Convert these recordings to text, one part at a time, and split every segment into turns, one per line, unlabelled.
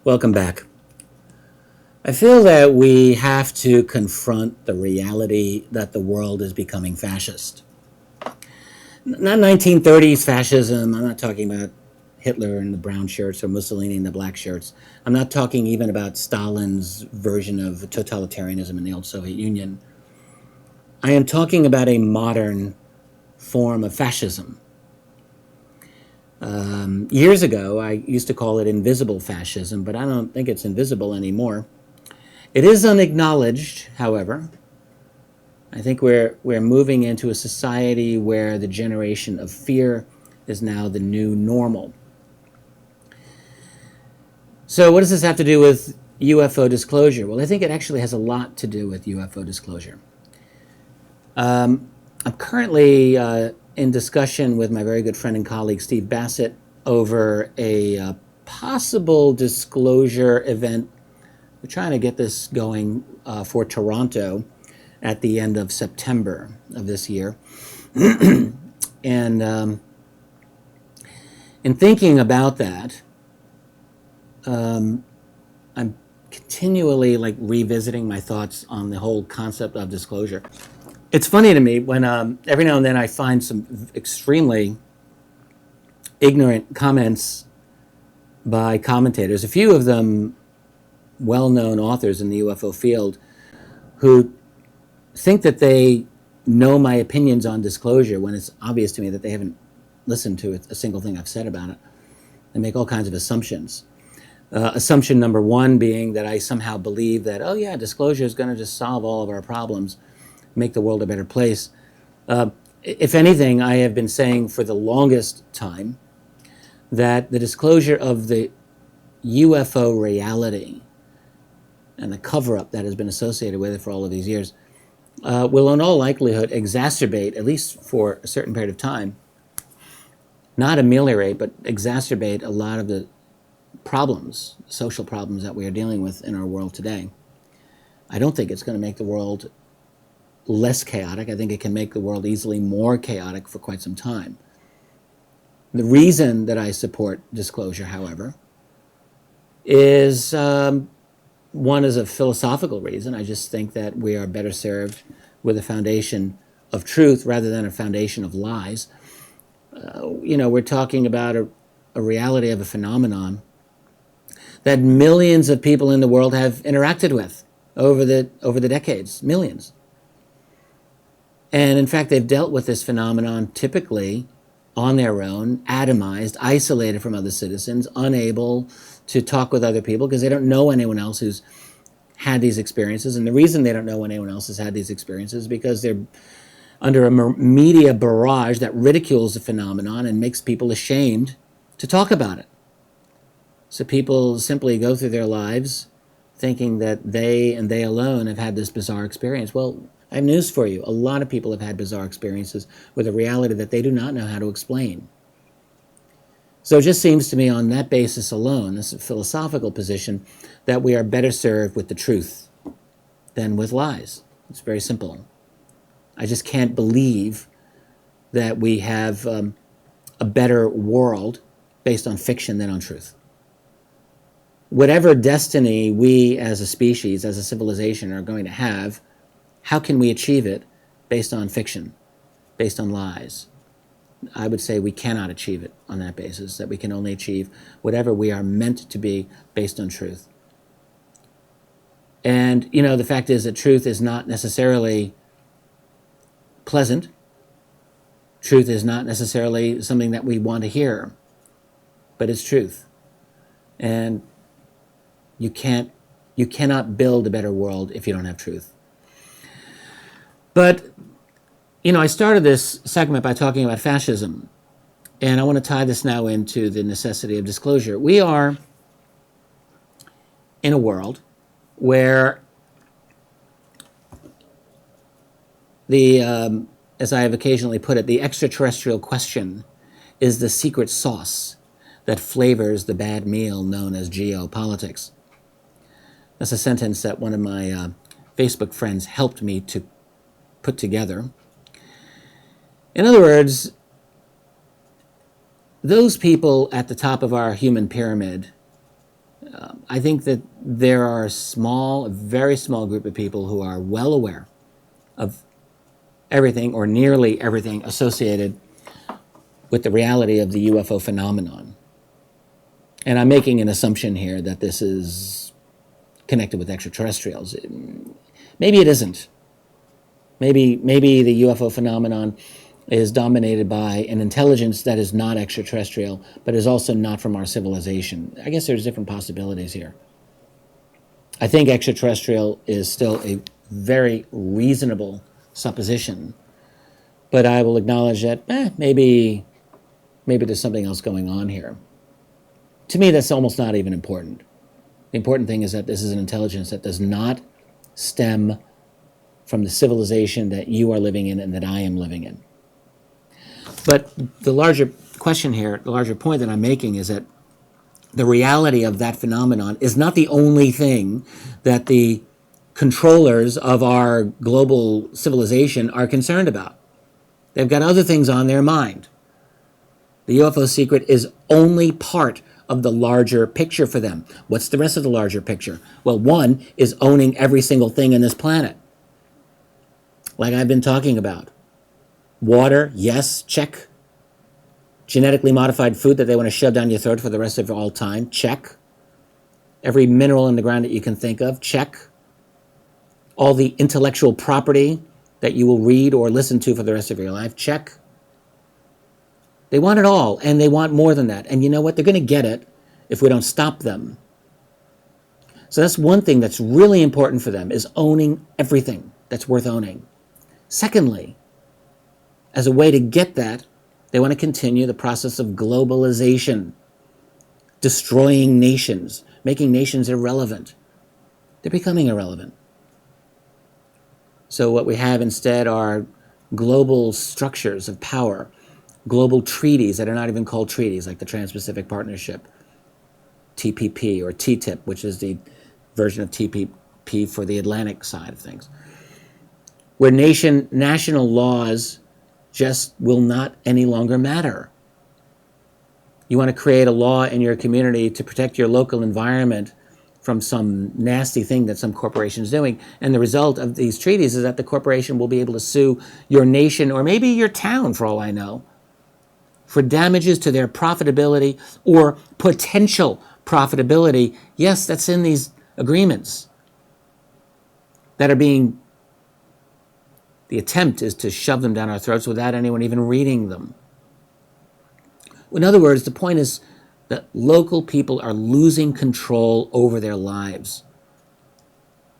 Welcome back. I feel that we have to confront the reality that the world is becoming fascist. Not 1930s fascism. I'm not talking about Hitler in the brown shirts or Mussolini in the black shirts. I'm not talking even about Stalin's version of totalitarianism in the old Soviet Union. I am talking about a modern form of fascism. Years ago, I used to call it invisible fascism, but I don't think it's invisible anymore. It is unacknowledged, however. I think we're moving into a society where the generation of fear is now the new normal. So what does this have to do with UFO disclosure? Well, I think it actually has a lot to do with UFO disclosure. I'm currently in discussion with my very good friend and colleague Steve Bassett over a possible disclosure event. We're trying to get this going for Toronto at the end of September of this year. And in thinking about that, I'm continually revisiting my thoughts on the whole concept of disclosure. It's funny to me when every now and then I find some extremely ignorant comments by commentators, a few of them well-known authors in the UFO field, who think that they know my opinions on disclosure when it's obvious to me that they haven't listened to a single thing I've said about it. They make all kinds of assumptions. Assumption number one being that I somehow believe that, oh yeah, disclosure is going to just solve all of our problems, make the world a better place. If anything, I have been saying for the longest time that the disclosure of the UFO reality and the cover-up that has been associated with it for all of these years will in all likelihood exacerbate, at least for a certain period of time, not ameliorate, but exacerbate a lot of the problems, social problems that we are dealing with in our world today. I don't think it's going to make the world less chaotic. I think it can make the world easily more chaotic for quite some time. The reason that I support disclosure, however, is one is a philosophical reason. I just think that we are better served with a foundation of truth rather than a foundation of lies. We're talking about a reality of a phenomenon that millions of people in the world have interacted with over the decades, millions. And in fact, they've dealt with this phenomenon typically on their own, atomized, isolated from other citizens, unable to talk with other people because they don't know anyone else who's had these experiences. And the reason they don't know anyone else has had these experiences is because they're under a media barrage that ridicules the phenomenon and makes people ashamed to talk about it. So people simply go through their lives thinking that they and they alone have had this bizarre experience. Well, I have news for you. A lot of people have had bizarre experiences with a reality that they do not know how to explain. So it just seems to me on that basis alone, this philosophical position, that we are better served with the truth than with lies. It's very simple. I just can't believe that we have a better world based on fiction than on truth. Whatever destiny we as a species, as a civilization are going to have, how can we achieve it based on fiction, based on lies? I would say we cannot achieve it on that basis, that we can only achieve whatever we are meant to be based on truth. And, the fact is that truth is not necessarily pleasant. Truth is not necessarily something that we want to hear, but it's truth. And you cannot build a better world if you don't have truth. But, I started this segment by talking about fascism, and I want to tie this now into the necessity of disclosure. We are in a world where as I have occasionally put it, the extraterrestrial question is the secret sauce that flavors the bad meal known as geopolitics. That's a sentence that one of my Facebook friends helped me to put together. In other words, those people at the top of our human pyramid, I think that there are a very small group of people who are well aware of everything or nearly everything associated with the reality of the UFO phenomenon. And I'm making an assumption here that this is connected with extraterrestrials. Maybe it isn't. Maybe the UFO phenomenon is dominated by an intelligence that is not extraterrestrial, but is also not from our civilization. I guess there's different possibilities here. I think extraterrestrial is still a very reasonable supposition, but I will acknowledge that maybe there's something else going on here. To me, that's almost not even important. The important thing is that this is an intelligence that does not stem from the civilization that you are living in and that I am living in. But the larger question here, the larger point that I'm making is that the reality of that phenomenon is not the only thing that the controllers of our global civilization are concerned about. They've got other things on their mind. The UFO secret is only part of the larger picture for them. What's the rest of the larger picture? Well, one is owning every single thing in this planet. Like I've been talking about. Water, yes, check. Genetically modified food that they want to shove down your throat for the rest of all time, check. Every mineral in the ground that you can think of, check. All the intellectual property that you will read or listen to for the rest of your life, check. They want it all, and they want more than that. And you know what? They're going to get it if we don't stop them. So that's one thing that's really important for them, is owning everything that's worth owning. Secondly, as a way to get that, they want to continue the process of globalization, destroying nations, making nations irrelevant. They're becoming irrelevant. So what we have instead are global structures of power, global treaties that are not even called treaties, like the Trans-Pacific Partnership, TPP, or TTIP, which is the version of TPP for the Atlantic side of things, where national laws just will not any longer matter. You want to create a law in your community to protect your local environment from some nasty thing that some corporation is doing, and the result of these treaties is that the corporation will be able to sue your nation or maybe your town, for all I know, for damages to their profitability or potential profitability. Yes, that's in these agreements that are being, the attempt is to shove them down our throats without anyone even reading them. In other words, the point is that local people are losing control over their lives,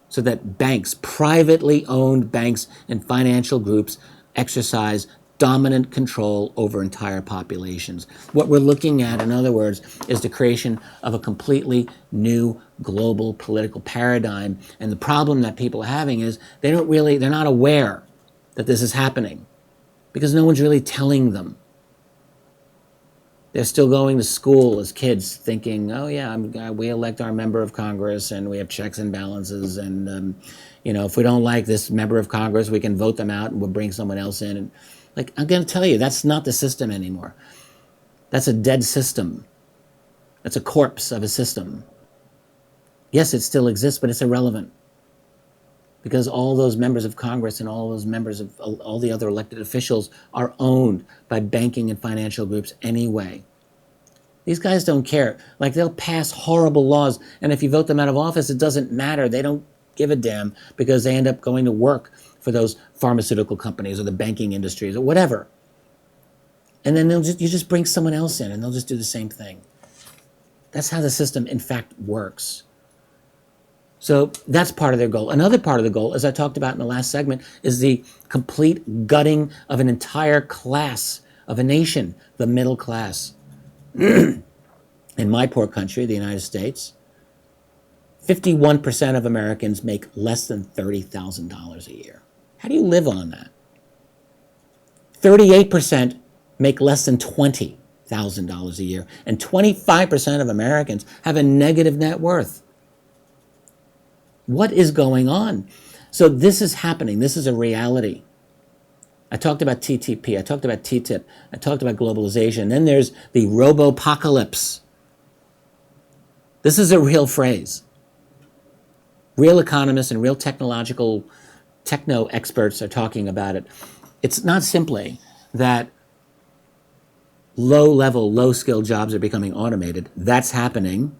so that banks, privately owned banks and financial groups, exercise dominant control over entire populations. What we're looking at, in other words, is the creation of a completely new global political paradigm. And the problem that people are having is they're not aware that this is happening because no one's really telling them. They're still going to school as kids thinking, oh yeah, we elect our member of Congress and we have checks and balances, and if we don't like this member of Congress, we can vote them out and we'll bring someone else in. And I'm going to tell you, that's not the system anymore. That's a dead system. That's a corpse of a system. Yes, it still exists, but it's irrelevant, because all those members of Congress and all those members of all the other elected officials are owned by banking and financial groups anyway. These guys don't care. They'll pass horrible laws, and if you vote them out of office, it doesn't matter. They don't give a damn, because they end up going to work for those pharmaceutical companies or the banking industries or whatever. And then you just bring someone else in and they'll just do the same thing. That's how the system, in fact, works. So that's part of their goal. Another part of the goal, as I talked about in the last segment, is the complete gutting of an entire class of a nation, the middle class. In my poor country, the United States, 51% of Americans make less than $30,000 a year. How do you live on that? 38% make less than $20,000 a year, and 25% of Americans have a negative net worth. What is going on? So this is happening. This is a reality. I talked about TTP. I talked about TTIP. I talked about globalization. Then there's the robo-apocalypse. This is a real phrase. Real economists and real techno experts are talking about it. It's not simply that low-level, low-skilled jobs are becoming automated. That's happening.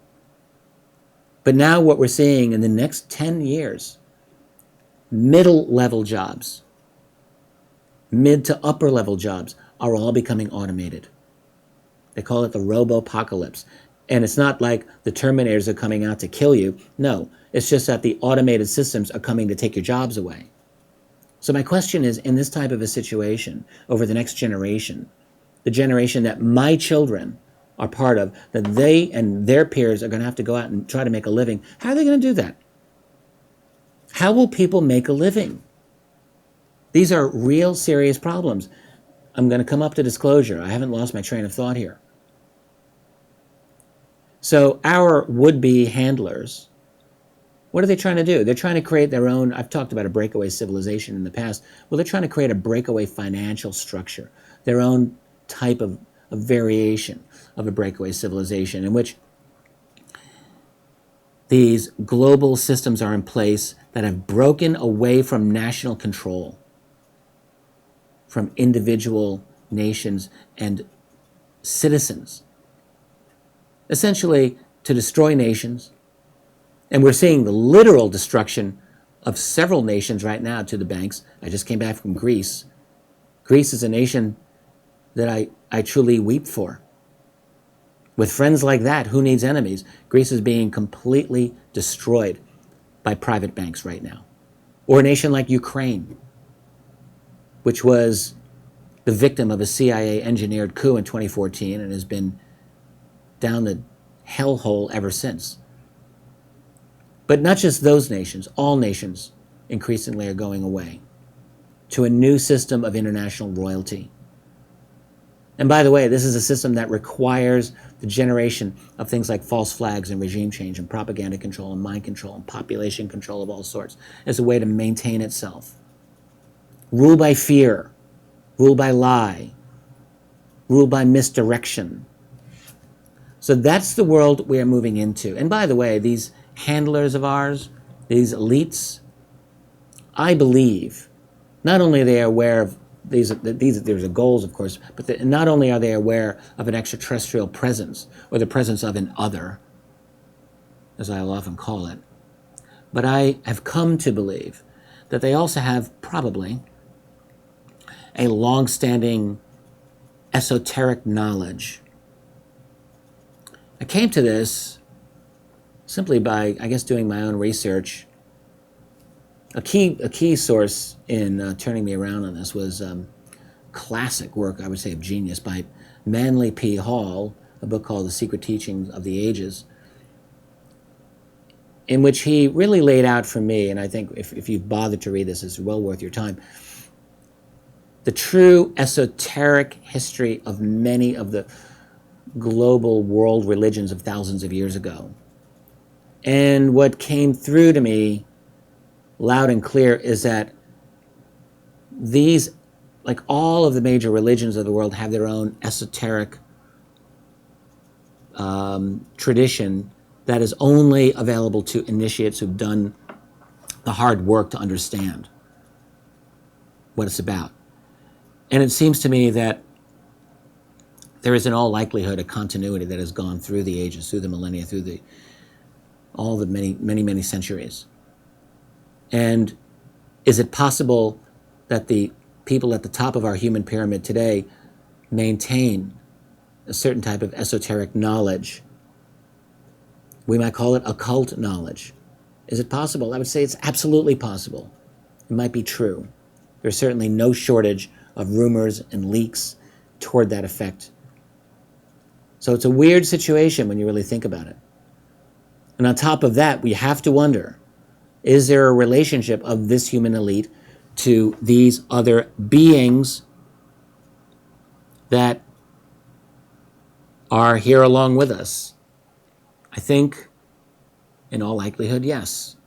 But now what we're seeing in the next 10 years, middle-level jobs, mid to upper-level jobs are all becoming automated. They call it the robo-apocalypse. And it's not like the Terminators are coming out to kill you. No, it's just that the automated systems are coming to take your jobs away. So my question is, in this type of a situation, over the next generation, the generation that my children are part of, that they and their peers are going to have to go out and try to make a living, how are they going to do that? How will people make a living? These are real serious problems. I'm going to come up to disclosure. I haven't lost my train of thought here. So our would-be handlers, what are they trying to do? They're trying to create their own, I've talked about a breakaway civilization in the past. Well, they're trying to create a breakaway financial structure, their own type of variation of a breakaway civilization in which these global systems are in place that have broken away from national control, from individual nations and citizens, essentially to destroy nations. And we're seeing the literal destruction of several nations right now to the banks. I just came back from Greece. Greece is a nation that I truly weep for. With friends like that, who needs enemies? Greece is being completely destroyed by private banks right now. Or a nation like Ukraine, which was the victim of a CIA-engineered coup in 2014 and has been down the hellhole ever since. But not just those nations, all nations increasingly are going away to a new system of international royalty. And by the way, this is a system that requires the generation of things like false flags and regime change and propaganda control and mind control and population control of all sorts as a way to maintain itself. Rule by fear, rule by lie, rule by misdirection. So that's the world we are moving into. And by the way, these handlers of ours, these elites, I believe, not only are they aware of there's a goals, of course, but not only are they aware of an extraterrestrial presence or the presence of an other, as I'll often call it, but I have come to believe that they also have probably a long-standing esoteric knowledge. I came to this simply by, I guess, doing my own research. A key source in turning me around on this was classic work, I would say, of genius by Manly P. Hall, a book called The Secret Teachings of the Ages, in which he really laid out for me, and I think if you've bothered to read this, it's well worth your time, the true esoteric history of many of the global world religions of thousands of years ago. And what came through to me loud and clear is that these, like all of the major religions of the world, have their own esoteric tradition that is only available to initiates who've done the hard work to understand what it's about. And it seems to me that there is in all likelihood a continuity that has gone through the ages, through the millennia, through all the many centuries. And is it possible that the people at the top of our human pyramid today maintain a certain type of esoteric knowledge? We might call it occult knowledge. Is it possible? I would say it's absolutely possible. It might be true. There's certainly no shortage of rumors and leaks toward that effect. So it's a weird situation when you really think about it. And on top of that, we have to wonder, is there a relationship of this human elite to these other beings that are here along with us? I think, in all likelihood, yes.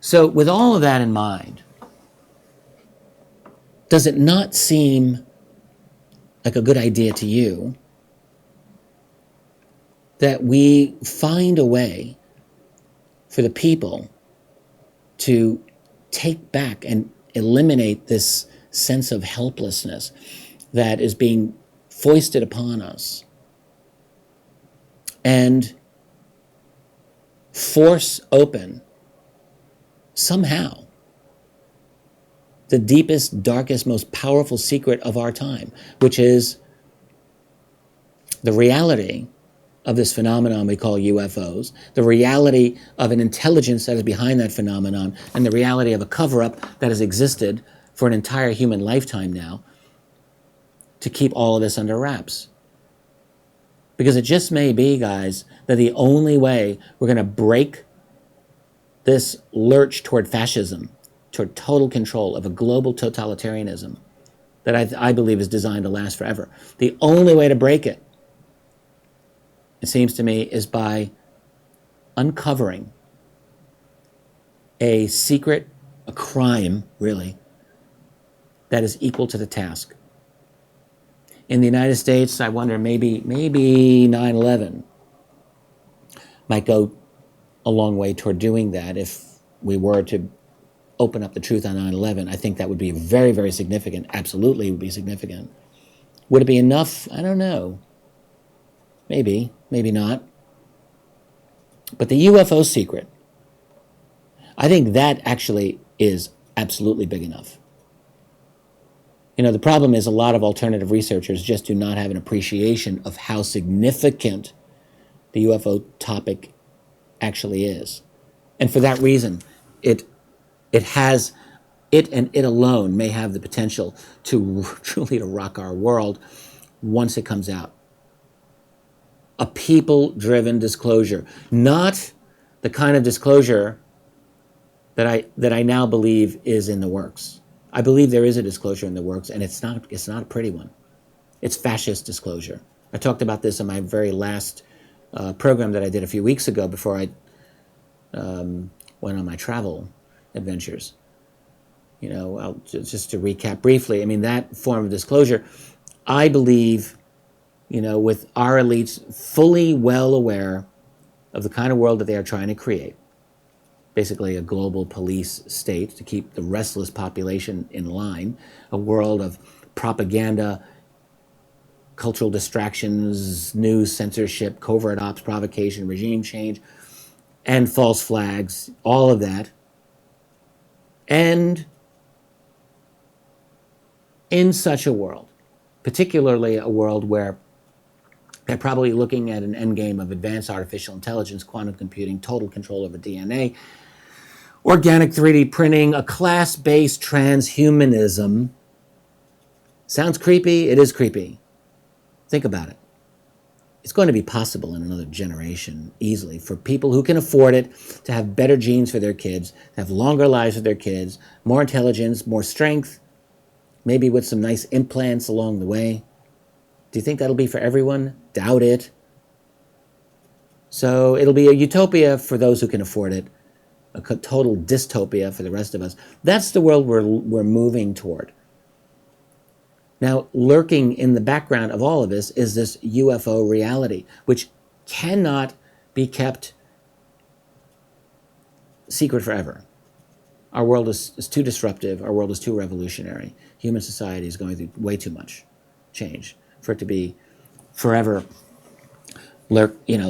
So with all of that in mind, does it not seem like a good idea to you that we find a way for the people to take back and eliminate this sense of helplessness that is being foisted upon us, and force open somehow the deepest, darkest, most powerful secret of our time, which is the reality of this phenomenon we call UFOs, the reality of an intelligence that is behind that phenomenon, and the reality of a cover-up that has existed for an entire human lifetime now to keep all of this under wraps. Because it just may be, guys, that the only way we're going to break this lurch toward fascism, toward total control of a global totalitarianism that I believe is designed to last forever, the only way to break it, it seems to me, is by uncovering a secret, a crime, really, that is equal to the task. In the United States, I wonder, maybe 9/11 might go a long way toward doing that. If we were to open up the truth on 9/11, I think that would be very, very significant. Absolutely would be significant. Would it be enough? I don't know. Maybe, maybe not. But the UFO secret, I think that actually is absolutely big enough. You know, the problem is a lot of alternative researchers just do not have an appreciation of how significant the UFO topic actually is. And for that reason, it alone may have the potential to truly to rock our world once it comes out. A people-driven disclosure, not the kind of disclosure that I now believe is in the works. I believe there is a disclosure in the works, and it's not a pretty one. It's fascist disclosure. I talked about this in my very last program that I did a few weeks ago before I went on my travel adventures. You know, just to recap briefly, I mean, that form of disclosure, I believe, you know, with our elites fully well aware of the kind of world that they are trying to create, basically a global police state to keep the restless population in line, a world of propaganda, cultural distractions, news censorship, covert ops, provocation, regime change, and false flags, all of that. And in such a world, particularly a world where they're probably looking at an endgame of advanced artificial intelligence, quantum computing, total control over DNA, organic 3D printing, a class-based transhumanism. Sounds creepy? It is creepy. Think about it. It's going to be possible in another generation, easily, for people who can afford it to have better genes for their kids, to have longer lives for their kids, more intelligence, more strength, maybe with some nice implants along the way. Do you think that'll be for everyone? Doubt it. So it'll be a utopia for those who can afford it, a total dystopia for the rest of us. That's the world we're moving toward. Now, lurking in the background of all of this is this UFO reality, which cannot be kept secret forever. Our world is too disruptive. Our world is too revolutionary. Human society is going through way too much change for it to be forever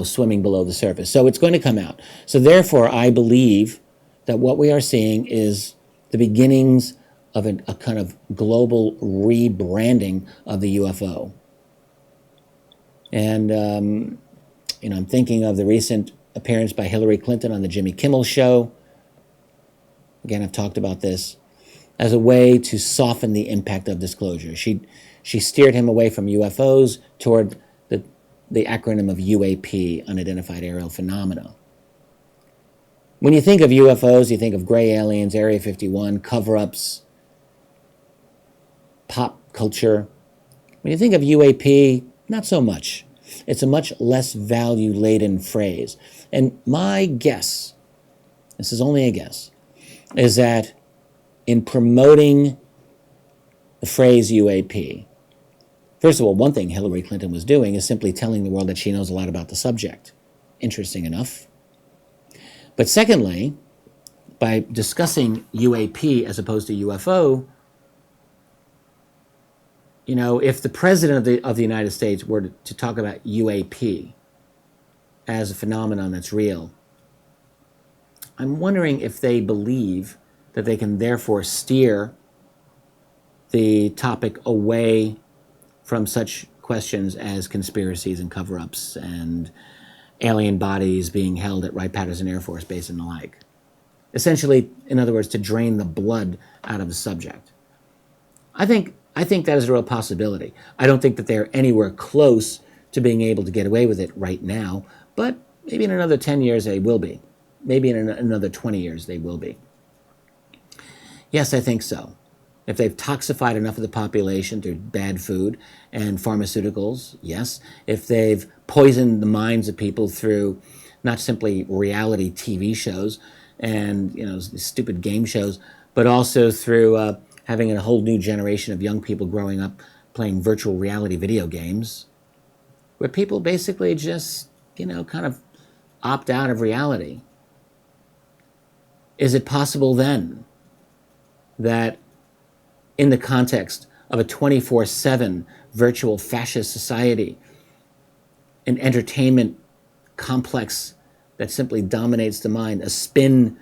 swimming below the surface. So it's going to come out. So therefore, I believe that what we are seeing is the beginnings of a kind of global rebranding of the UFO. And, I'm thinking of the recent appearance by Hillary Clinton on the Jimmy Kimmel Show. Again, I've talked about this as a way to soften the impact of disclosure. She steered him away from UFOs toward the acronym of UAP, Unidentified Aerial Phenomena. When you think of UFOs, you think of gray aliens, Area 51, cover-ups, pop culture. When you think of UAP, not so much. It's a much less value-laden phrase. And my guess, this is only a guess, is that in promoting the phrase UAP, First of all, one thing Hillary Clinton was doing is simply telling the world that she knows a lot about the subject. Interesting enough. But secondly, by discussing UAP as opposed to UFO, you know, if the president of the United States were to talk about UAP as a phenomenon that's real, I'm wondering if they believe that they can therefore steer the topic away from such questions as conspiracies and cover-ups and alien bodies being held at Wright-Patterson Air Force Base and the like. Essentially, in other words, to drain the blood out of the subject. I think that is a real possibility. I don't think that they're anywhere close to being able to get away with it right now, but maybe in another 10 years they will be. Maybe in another 20 years they will be. Yes, I think so. If they've toxified enough of the population through bad food and pharmaceuticals, yes. If they've poisoned the minds of people through not simply reality TV shows and, you know, stupid game shows, but also through having a whole new generation of young people growing up playing virtual reality video games, where people basically just, you know, kind of opt out of reality. Is it possible then that in the context of a 24/7 virtual fascist society, an entertainment complex that simply dominates the mind, a spin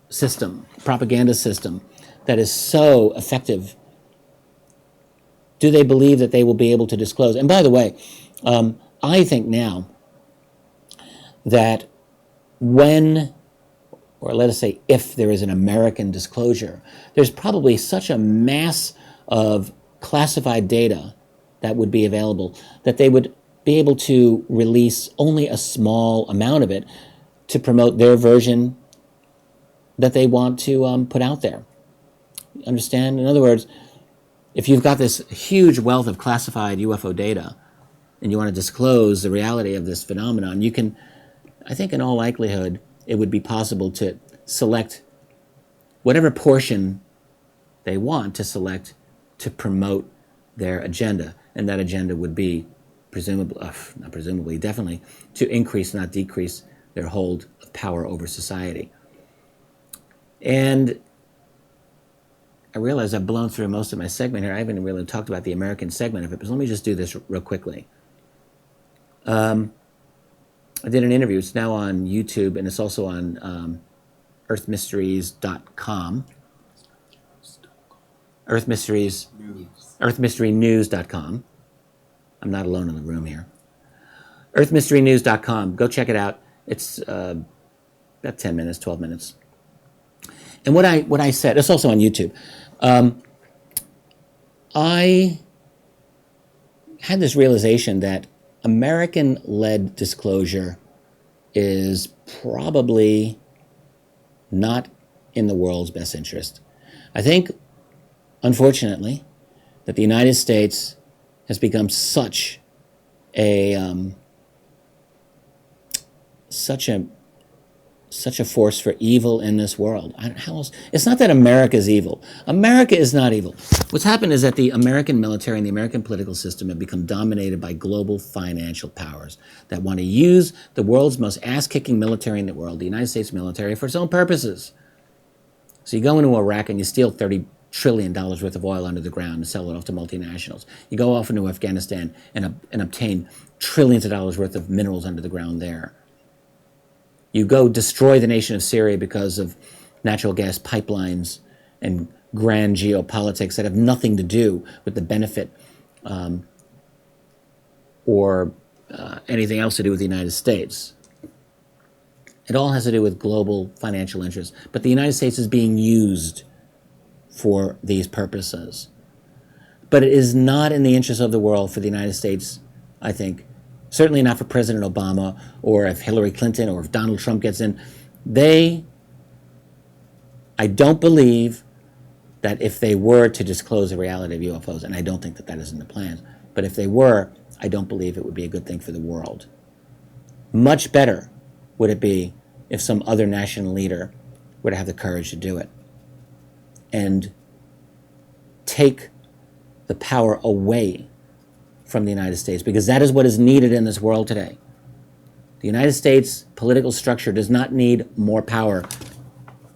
system, propaganda system that is so effective, do they believe that they will be able to disclose? And by the way, I think now that when, or let us say if there is an American disclosure, there's probably such a mass of classified data that would be available that they would be able to release only a small amount of it to promote their version that they want to put out there. Understand? In other words, if you've got this huge wealth of classified UFO data and you want to disclose the reality of this phenomenon, you can, I think in all likelihood, it would be possible to select whatever portion they want to select to promote their agenda. And that agenda would be definitely to increase, not decrease, their hold of power over society. And I realize I've blown through most of my segment here. I haven't really talked about the American segment of it, but let me just do this real quickly. I did an interview. It's now on YouTube, and it's also on earthmysteries.com. earthmysterynews.com. I'm not alone in the room here. earthmysterynews.com. Go check it out. It's about 10 minutes, 12 minutes. And what I said, it's also on YouTube. I had this realization that American-led disclosure is probably not in the world's best interest. I think, unfortunately, that the United States has become such a force for evil in this world. How else? It's not that America is evil. America is not evil. What's happened is that the American military and the American political system have become dominated by global financial powers that want to use the world's most ass-kicking military in the world, the United States military, for its own purposes. So you go into Iraq and you steal $30 trillion worth of oil under the ground and sell it off to multinationals. You go off into Afghanistan and obtain trillions of dollars worth of minerals under the ground there. You go destroy the nation of Syria because of natural gas pipelines and grand geopolitics that have nothing to do with the benefit or anything else to do with the United States. It all has to do with global financial interests. But the United States is being used for these purposes. But it is not in the interest of the world for the United States, I think. Certainly not for President Obama, or if Hillary Clinton or if Donald Trump gets in. I don't believe that if they were to disclose the reality of UFOs, and I don't think that that is in the plans, but if they were, I don't believe it would be a good thing for the world. Much better would it be if some other national leader were to have the courage to do it and take the power away from the United States, because that is what is needed in this world today. The United States political structure does not need more power.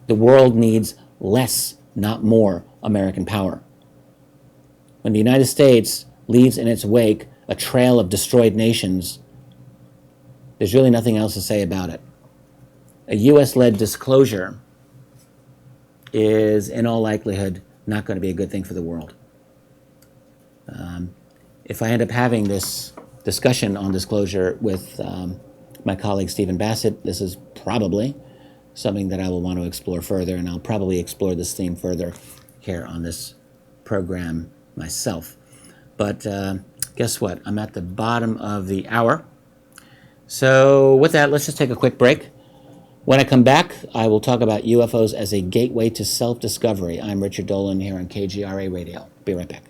The world needs less, not more, American power. When the United States leaves in its wake a trail of destroyed nations, there's really nothing else to say about it. A US-led disclosure is, in all likelihood, not going to be a good thing for the world. If I end up having this discussion on disclosure with my colleague Stephen Bassett, this is probably something that I will want to explore further, and I'll probably explore this theme further here on this program myself. But guess what? I'm at the bottom of the hour. So with that, let's just take a quick break. When I come back, I will talk about UFOs as a gateway to self-discovery. I'm Richard Dolan here on KGRA Radio. Be right back.